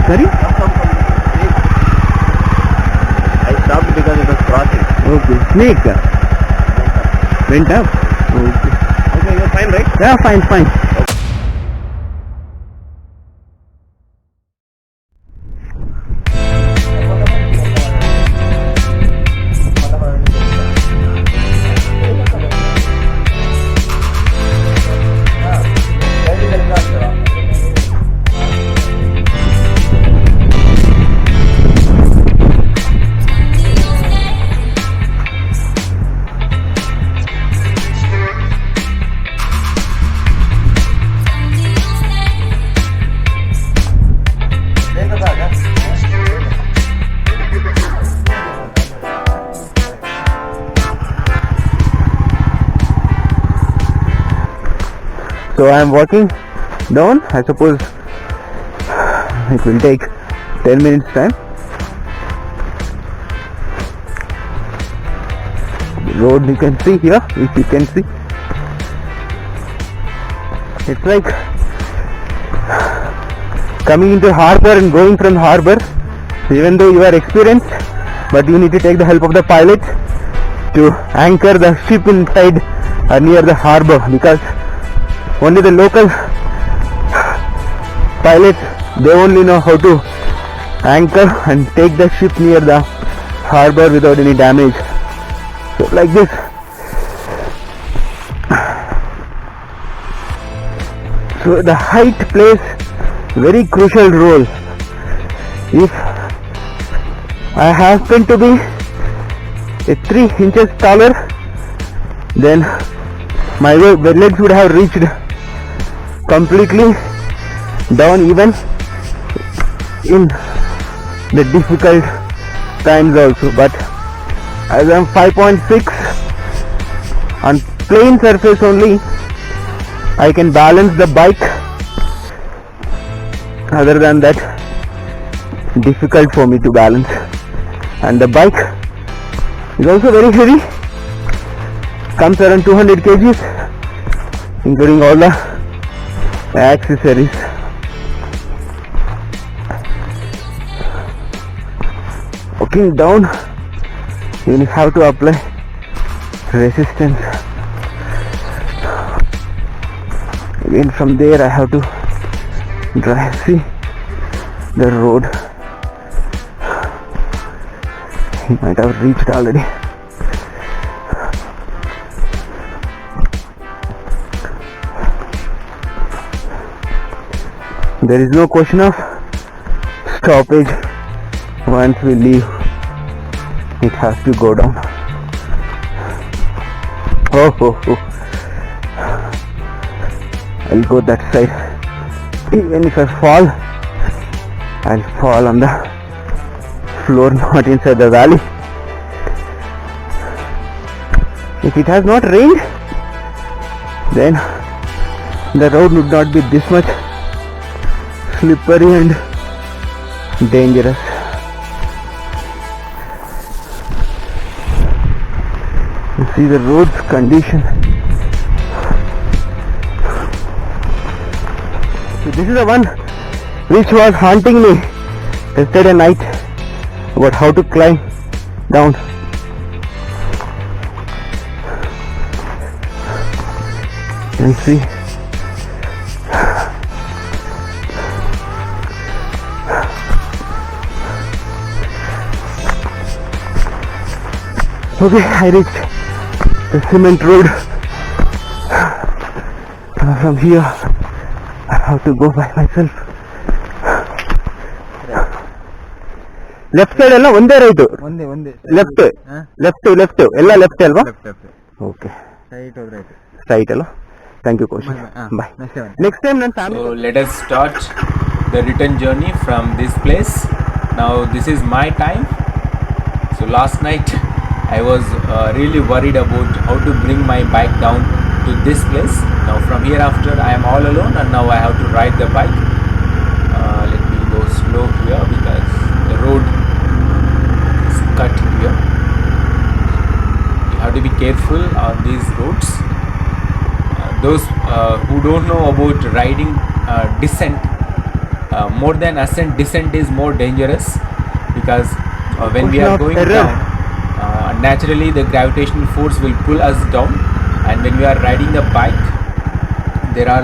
Sorry? I stopped because it was crossing. Okay. Snake. Went up. Okay. Okay, you're fine, right? Yeah, fine. So I am walking down. I suppose it will take 10 minutes time. The road you can see here, if you can see. It's like coming into harbor and going from harbor. Even though you are experienced, but you need to take the help of the pilot to anchor the ship inside or near the harbor, because only the local pilots, they only know how to anchor and take the ship near the harbor without any damage. So like this. So the height plays very crucial role. If I happen to be 3 inches taller, then my legs would have reached completely down, even in the difficult times also. But as I am 5.6 on plain surface only, I can balance the bike. Other than that, difficult for me to balance. And the bike is also very heavy, comes around 200 kgs, including all the accessories. Walking down, you have to apply resistance. Again from there I have to drive. See the road. He might have reached already. There is no question of stoppage once we leave. It has to go down. Oh. I'll go that side. Even if I fall, I'll fall on the floor, not inside the valley. If it has not rained, then the road would not be this much slippery and dangerous. You see the road's condition. So this is the one which was haunting me yesterday night, about how to climb down. You can see. Okay, I reached the cement road. From here I have to go by myself. Left side ಎಲ್ಲ ಒಂದೇ right? ಒಂದೇ left ಎಲ್ಲ left ಅಲ್ವಾ? Okay, straight ಅಲ್ಲ. Thank you coach. Bye. Next time ನನ್ನ family. So let us start the return journey from this place. Now this is my time. So last night I was really worried about how to bring my bike down to this place. Now from here after I am all alone, and now I have to ride the bike. Let me go slow here because the road is cut here. You have to be careful on these roads. Those who don't know about riding descent, more than ascent, descent is more dangerous, because when we Question are of going error. down, naturally the gravitational force will pull us down, and when we are riding the bike, there are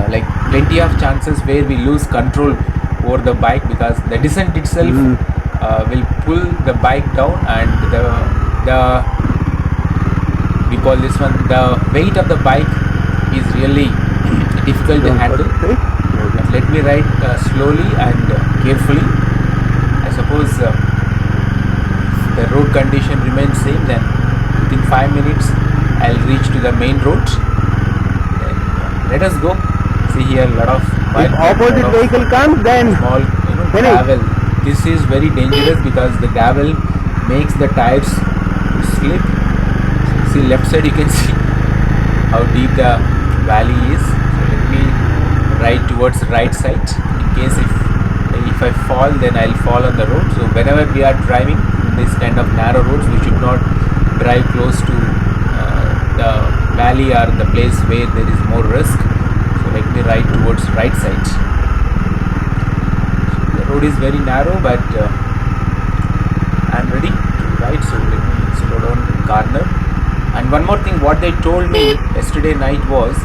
like plenty of chances where we lose control over the bike, because the descent itself will pull the bike down, and the we call this one, the weight of the bike is really difficult to handle. But let me ride slowly and carefully. I suppose if the road condition remains same, then within 5 minutes I'll reach to the main road. Then let us go. See here, a lot of mud, If opposite lot of vehicle comes, then small, Finish. gravel. This is very dangerous because the gravel makes the tires slip. See left side, you can see how deep the valley is. So let me ride towards right side, in case if I fall, then I'll fall on the road. So whenever we are driving this kind of narrow roads, we should not drive close to the valley or the place where there is more risk. So let me ride towards right side. So the road is very narrow, but I'm ready to ride. So let me slow down the corner. And one more thing, what they told me yesterday night was,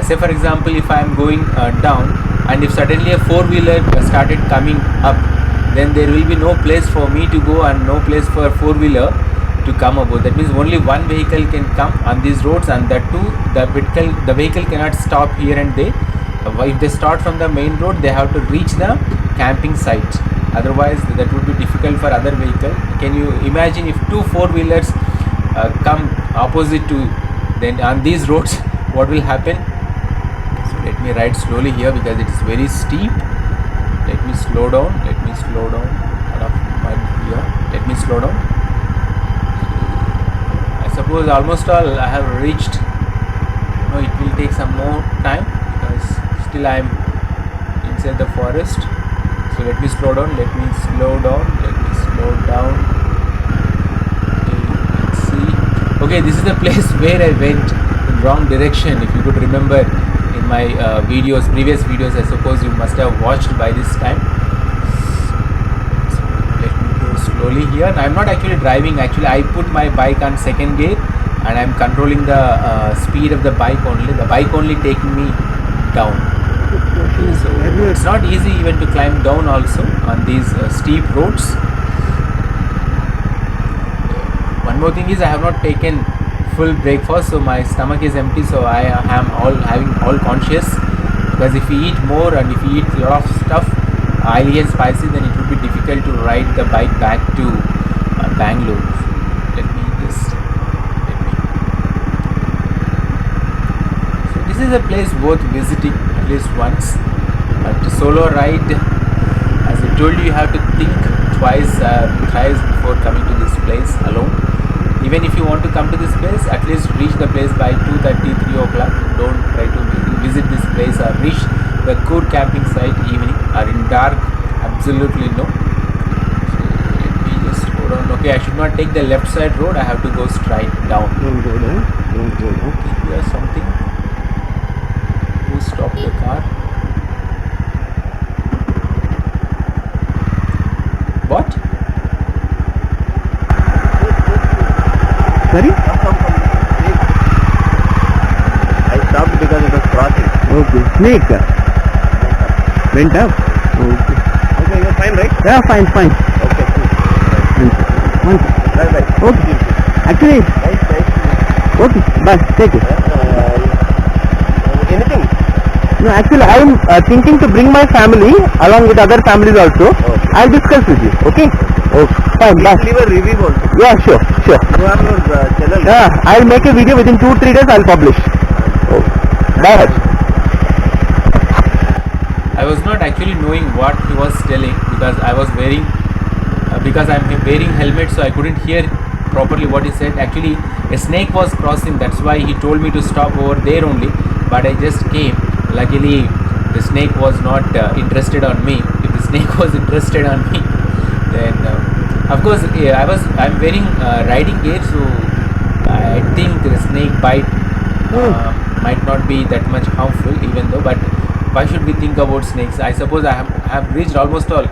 say for example, if I am going down, and if suddenly a four-wheeler started coming up, then there will be no place for me to go and no place for a four-wheeler to come aboard. That means only one vehicle can come on these roads, and that too, the vehicle cannot stop here and there. If they start from the main road, they have to reach the camping site. Otherwise, that would be difficult for other vehicle. Can you imagine if two four-wheelers come opposite to, then on these roads what will happen? So let me ride slowly here because it is very steep. Let me slow down. Lot of mud here. Let me slow down. I suppose almost all I have reached. No, it will take some more time because still I am inside the forest. So let me slow down. Okay, this is the place where I went in wrong direction. If you could remember in my previous videos, I suppose you must have watched by this time. So let me go slowly here. And I'm not actually driving. Actually, I put my bike on second gear and I'm controlling the speed of the bike only. The bike only taking me down. Okay, so it's not easy even to climb down also on these steep roads. One more thing is I have not taken full breakfast, so my stomach is empty, so I am having all conscious, because if we eat more and if we eat a lot of stuff oily and spicy, then it would be difficult to ride the bike back to Bangalore. So this is a place worth visiting at least once. But solo ride, as I told you have to think twice, thrice before coming to this place alone. Even if you want to come to this place, at least reach the place by 2:30, 3 o'clock. Don't try to visit this place or reach the Coor camping site evening or in dark. Absolutely no. So let me just go down. Okay, I should not take the left side road. I have to go straight down. Don't go there. Okay, here's something. Who stopped the car? What? Sorry? I stopped because it was crossing. Okay. Snake. Went up. Okay. Okay, you're fine, right? Yeah, fine. Okay, cool. One. Right. Okay. Actually, Nice. okay. Bye. Take it. Anything? No, actually, I am thinking to bring my family along with other families also. Okay. I'll discuss with you. Okay? Okay. Fine. Bye. Leave a review also. Yeah, sure. You have your channel. Yeah, I'll make a video within 2-3 days. I'll publish. Oh. Bye. Harsh. I was not actually knowing what he was telling because I was wearing because I'm wearing helmet, so I couldn't hear properly what he said. Actually, a snake was crossing, that's why he told me to stop over there only, but I just came. Luckily the snake was not interested on me. If the snake was interested on me, then of course I'm wearing riding gear, so I think the snake bite might not be that much harmful, even though, but Why should we think about snakes? I suppose I have reached almost all.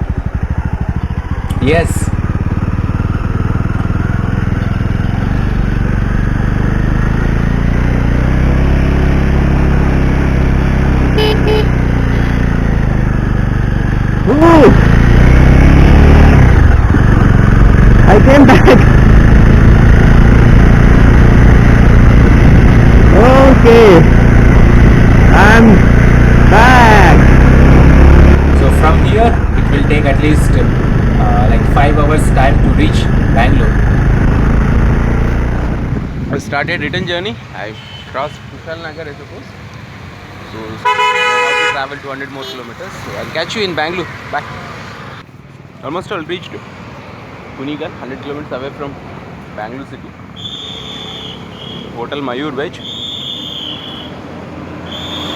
Yes. Ooh. I came back. Okay, I'm back. So from here it will take at least like 5 hours time to reach Bangalore. I started return journey. I crossed Kushal Nagar, I suppose. So I have to travel 200 more kilometers. So I'll catch you in Bangalore. Bye. Almost all reached Kunigal, 100 kilometers away from Bangalore city. Hotel Mayur Veg.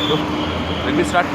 So let me start.